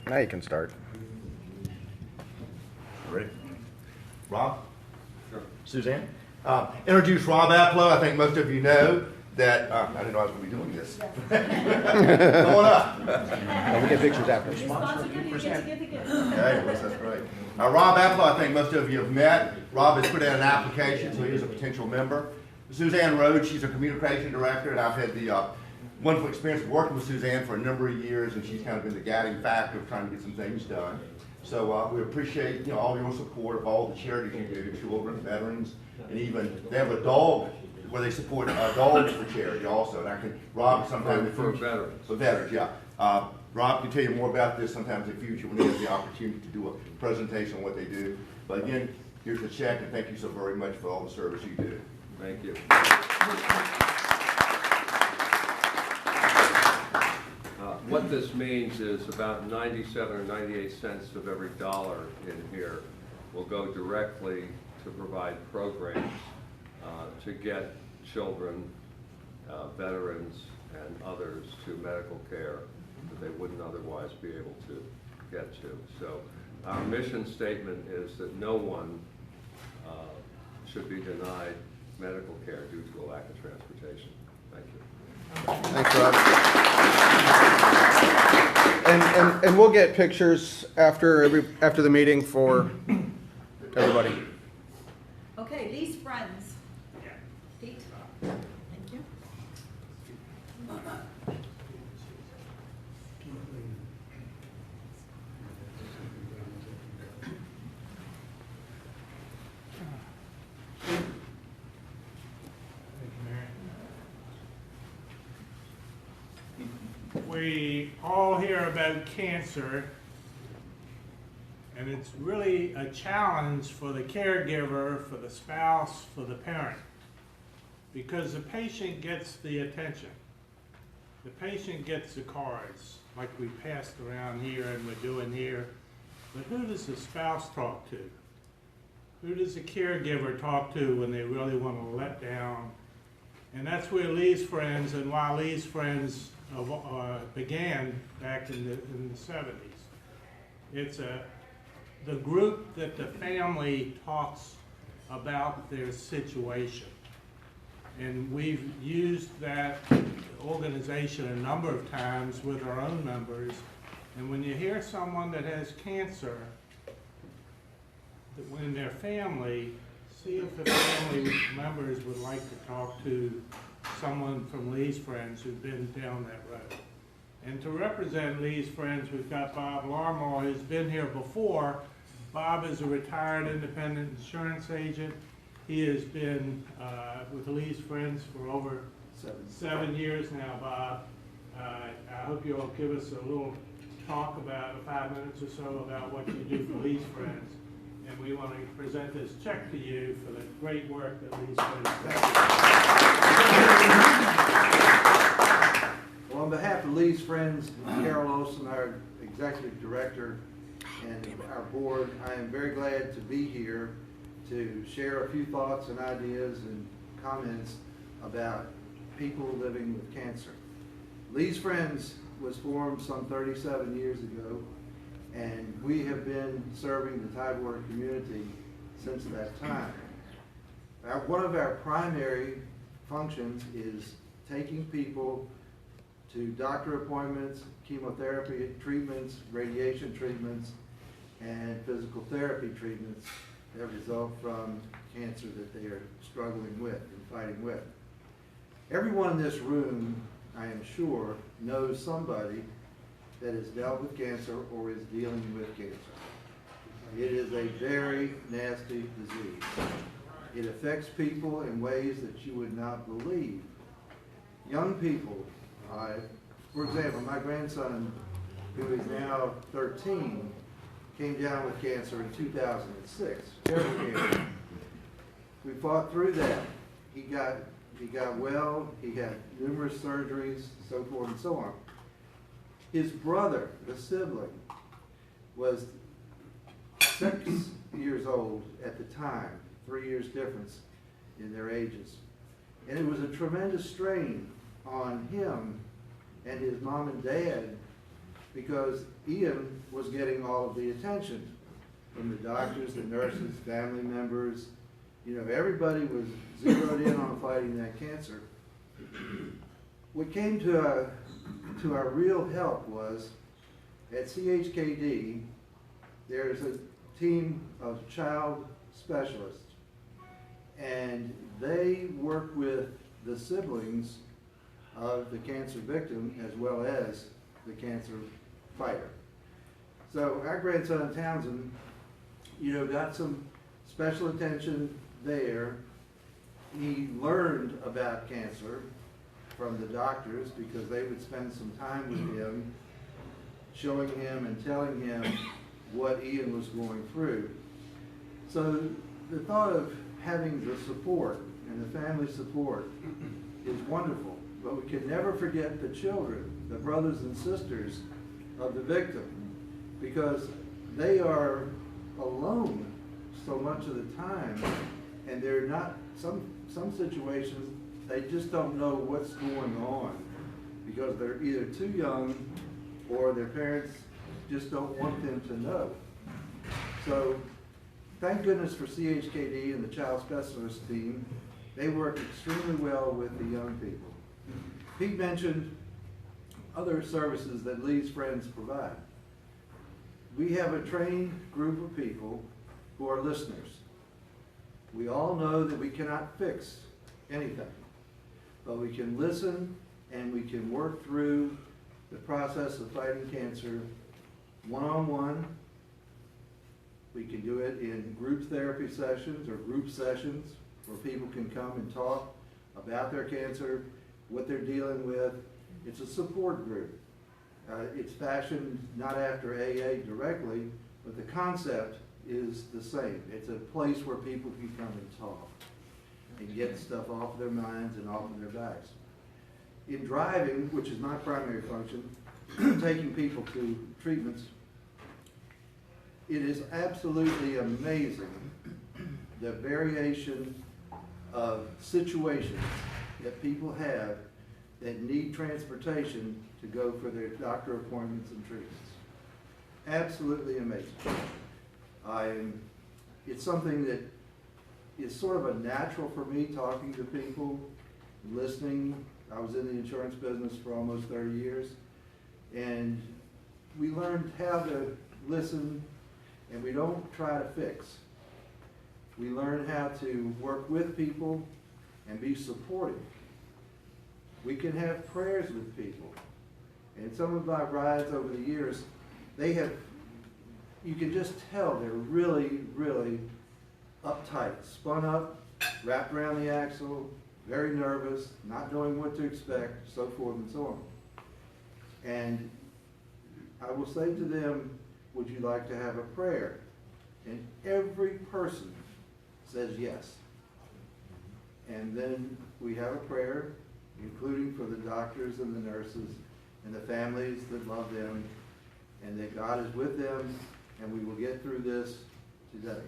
Now you can start. Ready? Rob? Sure. Suzanne? Introduce Rob Applo. I think most of you know that, I didn't know I was going to be doing this. Going up. We'll get pictures after. Okay, that's great. Rob Applo, I think most of you have met. Rob has put in an application, so he is a potential member. Suzanne Rhodes, she's a communication director, and I've had the wonderful experience of working with Suzanne for a number of years, and she's kind of been the guiding factor of trying to get some things done. So we appreciate all your support of all the charities you do, children, veterans, and even they have a dog where they support dogs for charity also. And I can, Rob, sometime for veterans. For veterans, yeah. Rob can tell you more about this sometimes in the future when he has the opportunity to do a presentation on what they do. But again, here's the check, and thank you so very much for all the service you do. Thank you. What this means is about 97 or 98 cents of every dollar in here will go directly to provide programs to get children, veterans, and others to medical care that they wouldn't otherwise be able to get to. So our mission statement is that no one should be denied medical care due to a lack of transportation. Thank you. Thanks, Rob. And we'll get pictures after the meeting for everybody. Okay, Lee's friends. Pete. Thank you. We all hear about cancer, and it's really a challenge for the caregiver, for the spouse, for the parent, because the patient gets the attention. The patient gets the cards, like we passed around here and we're doing here, but who does the spouse talk to? Who does the caregiver talk to when they really want to let down? And that's where Lee's Friends, and why Lee's Friends began back in the 70s. It's the group that the family talks about their situation. And we've used that organization a number of times with our own members. And when you hear someone that has cancer, that when their family, see if the family members would like to talk to someone from Lee's Friends who's been down that road. And to represent Lee's Friends, we've got Bob Larmore, who's been here before. Bob is a retired independent insurance agent. He has been with Lee's Friends for over 7 years now, Bob. I hope you'll give us a little talk about 5 minutes or so about what you do for Lee's Friends. And we want to present this check to you for the great work that Lee's Friends does. Well, on behalf of Lee's Friends, Carol Olson, our executive director, and our board, I am very glad to be here to share a few thoughts and ideas and comments about people living with cancer. Lee's Friends was formed some 37 years ago, and we have been serving the Tidewater community since that time. One of our primary functions is taking people to doctor appointments, chemotherapy treatments, radiation treatments, and physical therapy treatments that result from cancer that they are struggling with and fighting with. Everyone in this room, I am sure, knows somebody that has dealt with cancer or is dealing with cancer. It is a very nasty disease. It affects people in ways that you would not believe. Young people, for example, my grandson, who is now 13, came down with cancer in 2006, terrible cancer. We fought through that. He got well, he had numerous surgeries, so forth and so on. His brother, the sibling, was 6 years old at the time, 3 years difference in their ages. And it was a tremendous strain on him and his mom and dad because Ian was getting all of the attention from the doctors, the nurses, family members. You know, everybody was zeroed in on fighting that cancer. What came to our real help was at CHKD, there's a team of child specialists, and they work with the siblings of the cancer victim as well as the cancer fighter. So our grandson Townsend, you know, got some special attention there. He learned about cancer from the doctors because they would spend some time with him, showing him and telling him what Ian was going through. So the thought of having the support and the family support is wonderful, but we can never forget the children, the brothers and sisters of the victim, because they are alone so much of the time, and they're not, some situations, they just don't know what's going on because they're either too young or their parents just don't want them to know. So thank goodness for CHKD and the child specialist team. They work extremely well with the young people. Pete mentioned other services that Lee's Friends provide. We have a trained group of people who are listeners. We all know that we cannot fix anything, but we can listen and we can work through the process of fighting cancer one-on-one. We can do it in group therapy sessions or group sessions where people can come and talk about their cancer, what they're dealing with. It's a support group. It's fashioned not after AA directly, but the concept is the same. It's a place where people can come and talk and get stuff off their minds and off of their backs. In driving, which is my primary function, taking people to treatments, it is absolutely amazing the variation of situations that people have that need transportation to go for their doctor appointments and treatments. Absolutely amazing. It's something that is sort of a natural for me, talking to people, listening. I was in the insurance business for almost 30 years, and we learned how to listen, and we don't try to fix. We learn how to work with people and be supportive. We can have prayers with people. And some of my rides over the years, you can just tell they're really, really uptight, spun up, wrapped around the axle, very nervous, not knowing what to expect, so forth and so on. And I will say to them, would you like to have a prayer? And every person says yes. And then we have a prayer, including for the doctors and the nurses and the families that love them, and that God is with them, and we will get through this today.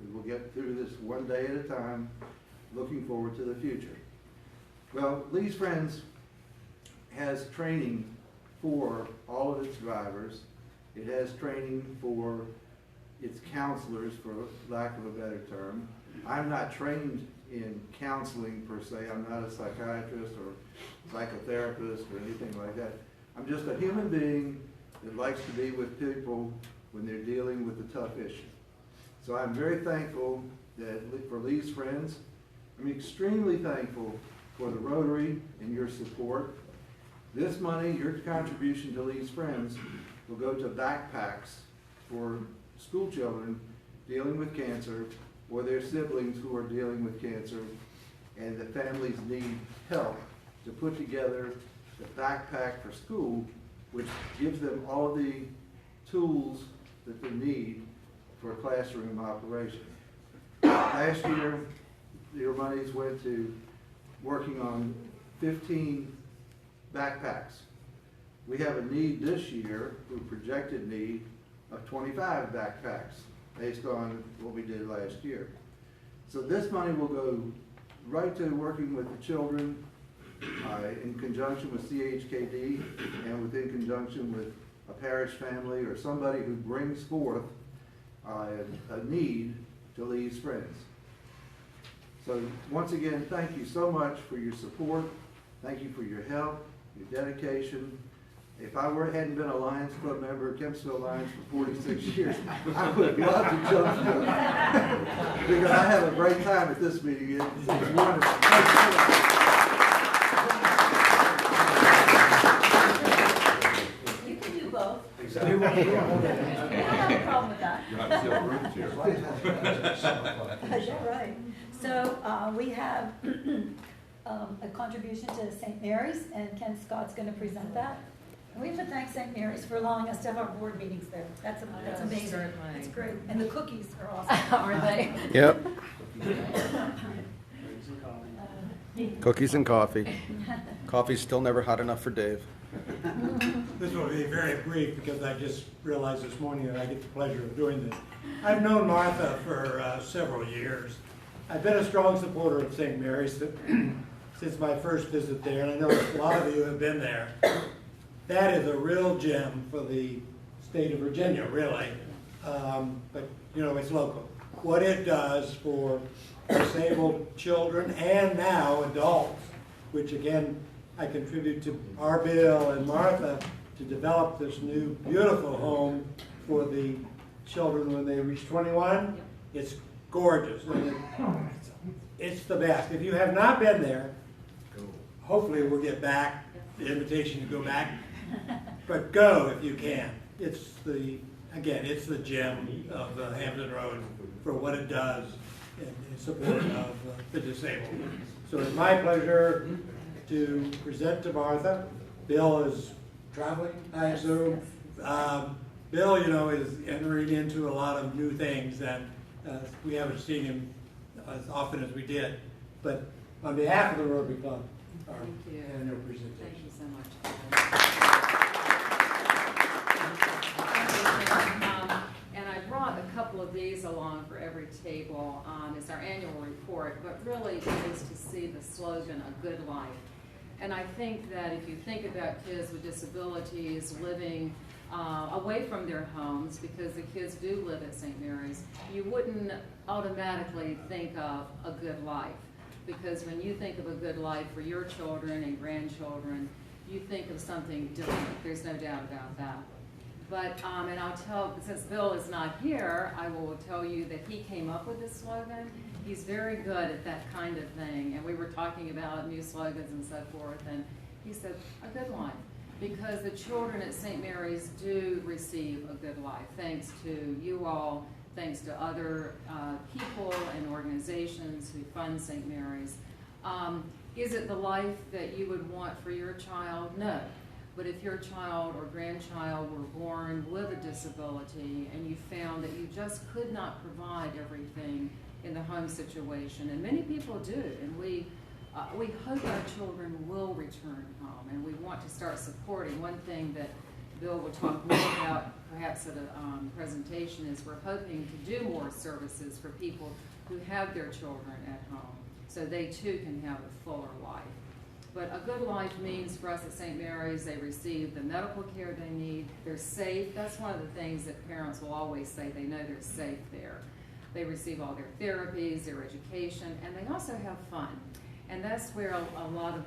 We will get through this one day at a time, looking forward to the future. Well, Lee's Friends has training for all of its drivers. It has training for its counselors, for lack of a better term. I'm not trained in counseling per se. I'm not a psychiatrist or psychotherapist or anything like that. I'm just a human being that likes to be with people when they're dealing with a tough issue. So I'm very thankful for Lee's Friends. I'm extremely thankful for the Rotary and your support. This money, your contribution to Lee's Friends, will go to backpacks for school children dealing with cancer or their siblings who are dealing with cancer, and the families need help to put together the backpack for school, which gives them all the tools that they need for a classroom operation. Last year, your monies went to working on 15 backpacks. We have a need this year, a projected need of 25 backpacks based on what we did last year. So this money will go right to working with the children in conjunction with CHKD and in conjunction with a parish family or somebody who brings forth a need to Lee's Friends. So once again, thank you so much for your support. Thank you for your help, your dedication. If I hadn't been a Lions Club member, Kempsville Lions for 46 years, I would love to jump ship. Because I have a great time at this meeting. It's wonderful. Thank you so much. You can do both. I don't have a problem with that. Yeah, right. So we have a contribution to St. Mary's, and Ken Scott's going to present that. And we have to thank St. Mary's for allowing us to have our board meetings there. That's amazing. Certainly. It's great. And the cookies are awesome. Are they? Yep. Cookies and coffee. Coffee's still never hot enough for Dave. This will be very brief because I just realized this morning that I get the pleasure of doing this. I've known Martha for several years. I've been a strong supporter of St. Mary's since my first visit there, and I know a lot of you have been there. That is a real gem for the state of Virginia, really. But, you know, it's local. What it does for disabled children and now adults, which again, I contribute to our Bill and Martha to develop this new beautiful home for the children when they reach 21. It's gorgeous. And it's the best. If you have not been there, hopefully we'll get back, the invitation to go back. But go if you can. It's the gem of Hampton Road for what it does in support of the disabled. So it's my pleasure to present to Martha. Bill is traveling, I assume. Bill, you know, is entering into a lot of new things, and we haven't seen him as often as we did. But on behalf of the Rotary Club, our annual presentation. Thank you so much. And I brought a couple of these along for every table. It's our annual report, but really it is to see the slogan, A Good Life. And I think that if you think about kids with disabilities living away from their homes, because the kids do live at St. Mary's, you wouldn't automatically think of a good life. Because when you think of a good life for your children and grandchildren, you think of something different. There's no doubt about that. But, and I'll tell, since Bill is not here, I will tell you that he came up with this slogan. He's very good at that kind of thing. And we were talking about new slogans and so forth, and he said, a good life. Because the children at St. Mary's do receive a good life, thanks to you all, thanks to other people and organizations who fund St. Mary's. Is it the life that you would want for your child? No. But if your child or grandchild were born with a disability and you found that you just could not provide everything in the home situation, and many people do, and we hope our children will return home, and we want to start supporting. One thing that Bill will talk more about perhaps at a presentation is we're hoping to do more services for people who have their children at home so they too can have a fuller life. But a good life means for us at St. Mary's, they receive the medical care they need, they're safe. That's one of the things that parents will always say, they know they're safe there. They receive all their therapies, their education, and they also have fun. And that's where a lot of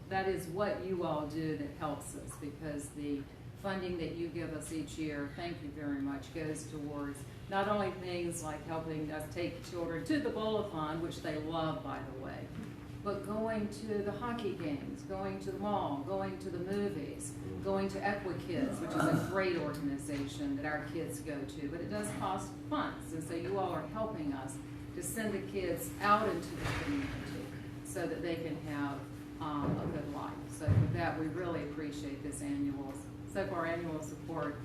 that is what you all do that helps us, because the funding that you give us each year, thank you very much, goes towards not only things like helping us take children to the Bowl-a-thon, which they love, by the way, but going to the hockey games, going to the mall, going to the movies, going to EquiKids, which is a great organization that our kids go to, but it does cost funds, and so you all are helping us to send the kids out into the community so that they can have a good life. So with that, we really appreciate this annual support,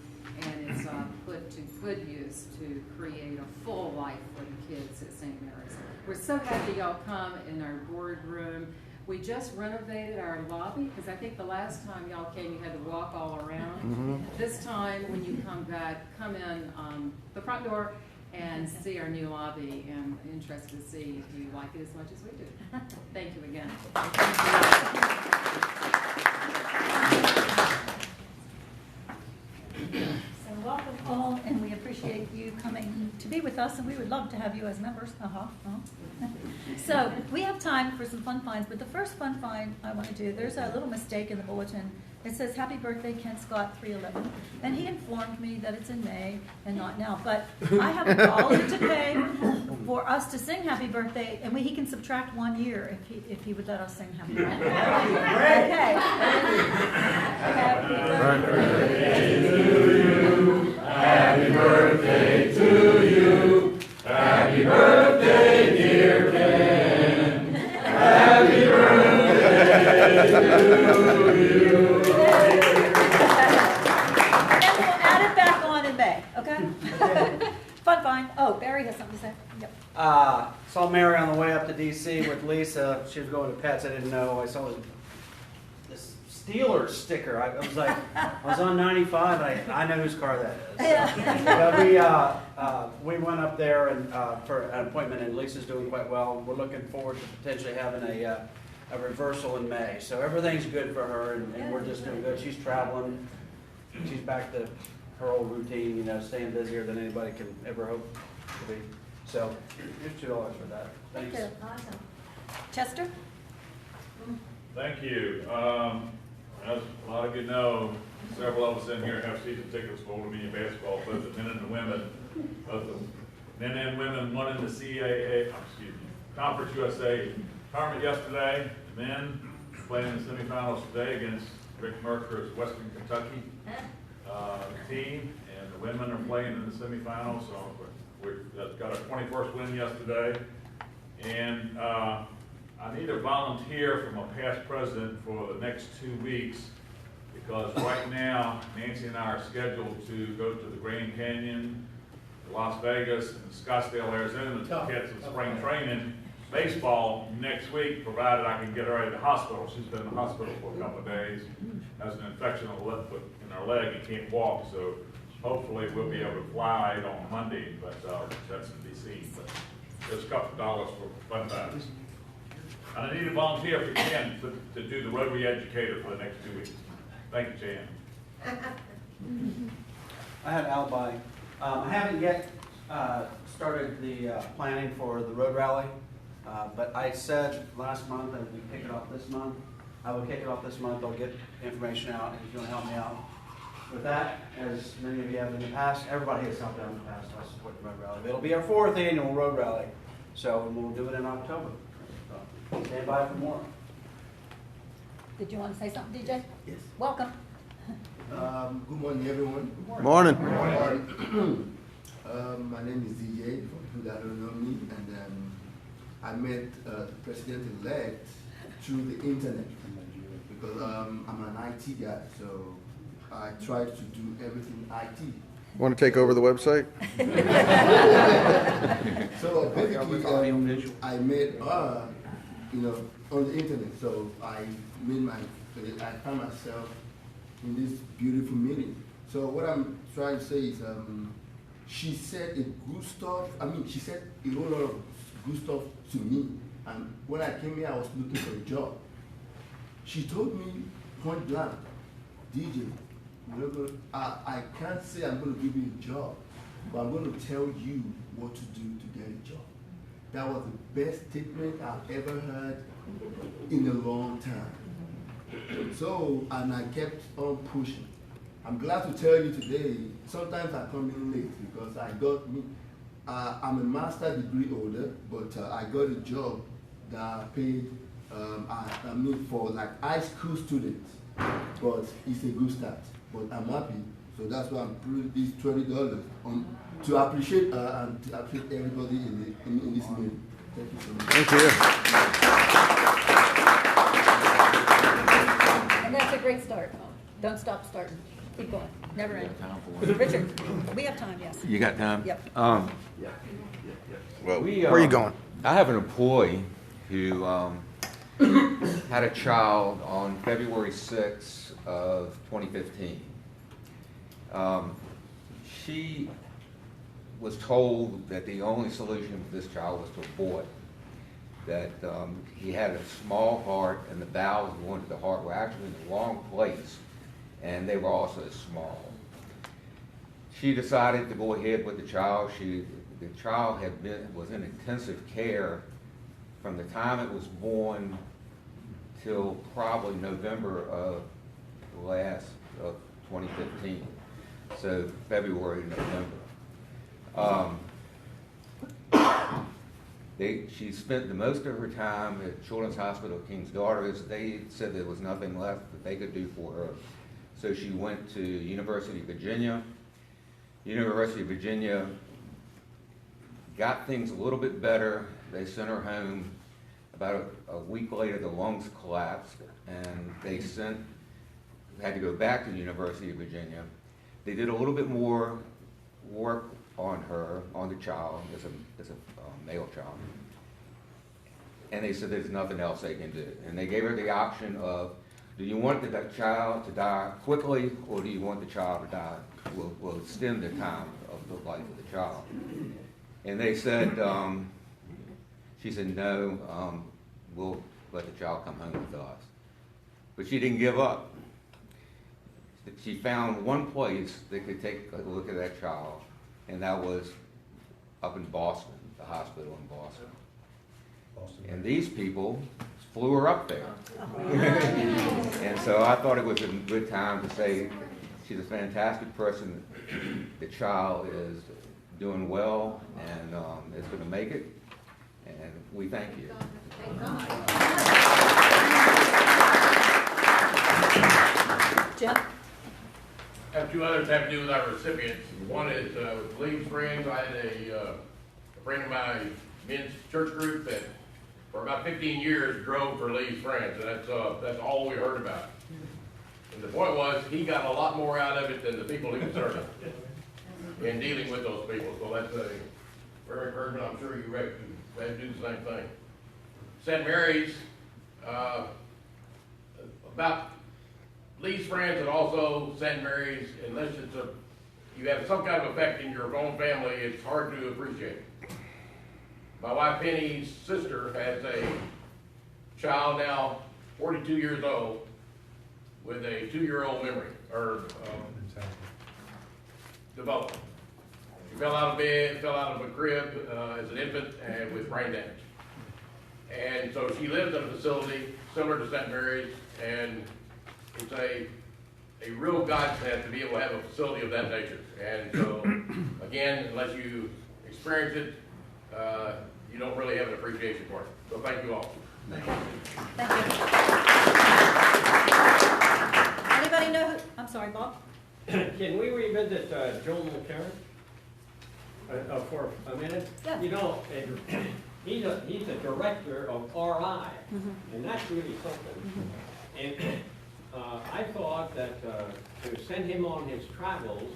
and it's put to good use to create a full life for the kids at St. Mary's. We're so happy y'all come in our boardroom. We just renovated our lobby, because I think the last time y'all came, you had to walk all around. Mm-hmm. This time, when you come back, come in the front door and see our new lobby, and interested to see if you like it as much as we do. Thank you again. welcome all, and we appreciate you coming to be with us, and we would love to have you as members. So, we have time for some fun finds, but the first fun find I want to do, there's a little mistake in the bulletin. It says, "Happy birthday, Ken Scott, 311." And he informed me that it's in May and not now. But I have $1 to pay for us to sing happy birthday, and he can subtract 1 year if he would let us sing happy birthday. Okay. Happy birthday to you. Happy birthday to you. Happy birthday, dear Ken. Happy birthday to you. Okay? Fun find. Oh, Barry has something to say. Yep. Saw Mary on the way up to DC with Lisa. She was going to Pets. I didn't know. I saw this Steelers sticker. I was like, I was on 95. I know whose car that is. But we went up there and for an appointment, and Lisa's doing quite well. We're looking forward to potentially having a reversal in May. So everything's good for her, and we're just doing good. She's traveling. She's back to her old routine, you know, staying busier than anybody can ever hope to be. So, here's $2 for that. Thanks. Thank you. Awesome. Chester? Thank you. As a lot of you know, several of us in here have season tickets for Old Dominion basketball, both the men and the women. Both the men and women won in the Conference USA tournament yesterday. The men playing in the semifinals today against Rick Mercer's Western Kentucky team, and the women are playing in the semifinals. So we got our 21st win yesterday, and I need a volunteer from a past president for the next 2 weeks, because right now Nancy and I are scheduled to go to the Grand Canyon, Las Vegas, and Scottsdale, Arizona to catch some spring training baseball next week, provided I can get her out of the hospital. She's been in the hospital for a couple of days, has an infection on the left foot in her leg and can't walk, so hopefully we'll be able to fly it on Monday, but that's to be seen. But there's a couple of dollars for fun times. And I need a volunteer if you can to do the Rotary educator for the next 2 weeks. Thank you, Jan. I had an alibi. I haven't yet started the planning for the road rally, but I said last month that we'd kick it off this month. I will kick it off this month. I'll get information out, and if you want to help me out with that, as many of you have in the past, everybody has helped out in the past. I support the road rally. It'll be our 4th annual road rally, so we'll do it in October. So stand by for more. Did you want to say something, DJ? Yes. Welcome. Good morning, everyone. Morning. My name is DJ, for people that don't know me, and I met the president-elect through the internet, because I'm an IT guy, so I try to do everything IT. Want to take over the website? So basically, I met her, on the internet. So I found myself in this beautiful meeting. So what I'm trying to say is, she said she said a whole lot of good stuff to me. And when I came here, I was looking for a job. She told me point blank, DJ, I can't say I'm going to give you a job, but I'm going to tell you what to do to get a job. That was the best statement I've ever heard in a long time. So, and I kept on pushing. I'm glad to tell you today, sometimes I come in late because I'm a master's degree holder, but I got a job that paid, for like high school students, but it's a good start. But I'm happy, so that's why I'm putting this $20 on to appreciate and to appreciate everybody in this meeting. Thank you so much. Thank you. And that's a great start. Don't stop starting. Keep going. Never end. Richard, we have time, yes. You got time? Yep. Well, where are you going? I have an employee who had a child on February 6th of 2015. She was told that the only solution for this child was to abort. That he had a small heart, and the valves going to the heart were actually in the wrong place, and they were also small. she decided to go ahead with the child. The child was in intensive care from the time it was born till probably November of 2015, so February, November. She spent the most of her time at Children's Hospital King's Daughters. They said there was nothing left that they could do for her. So she went to University of Virginia. University of Virginia got things a little bit better. They sent her home. About a week later, the lungs collapsed, and they had to go back to the University of Virginia. They did a little bit more work on her, on the child, as a male child. And they said there's nothing else they can do. And they gave her the option of, do you want the child to die quickly, or do you want the child to die, will extend the time of the life of the child? And they said, she said, no, we'll let the child come home with us. But she didn't give up. She found one place that could take a look at that child, and that was up in Boston, the hospital in Boston. And these people flew her up there. And so I thought it was a good time to say she's a fantastic person. The child is doing well and is going to make it. And we thank you. Jeff? I have two others that have to do with our recipients. One is with Lee's Friends. I had a friend of my men's church group that for about 15 years drove for Lee's Friends, and that's all we heard about. And the point was, he got a lot more out of it than the people he was serving in dealing with those people. So that's a very encouraging. I'm sure you do the same thing. St. Mary's, about Lee's Friends and also St. Mary's, unless you have some kind of effect in your own family, it's hard to appreciate. My wife Penny's sister has a child now, 42 years old, with a 2-year-old memory, or development. She fell out of bed, fell out of a crib as an infant and with brain damage. And so she lives in a facility similar to St. Mary's, and it's a real godsend to be able to have a facility of that nature. And so, again, unless you experience it, you don't really have an appreciation for it. So thank you all. Thank you. Anybody know who, I'm sorry, Bob? Can we revisit Joel McCarran for a minute? Yeah. You know, he's a director of RI, and that's really something. And I thought that to send him on his travels,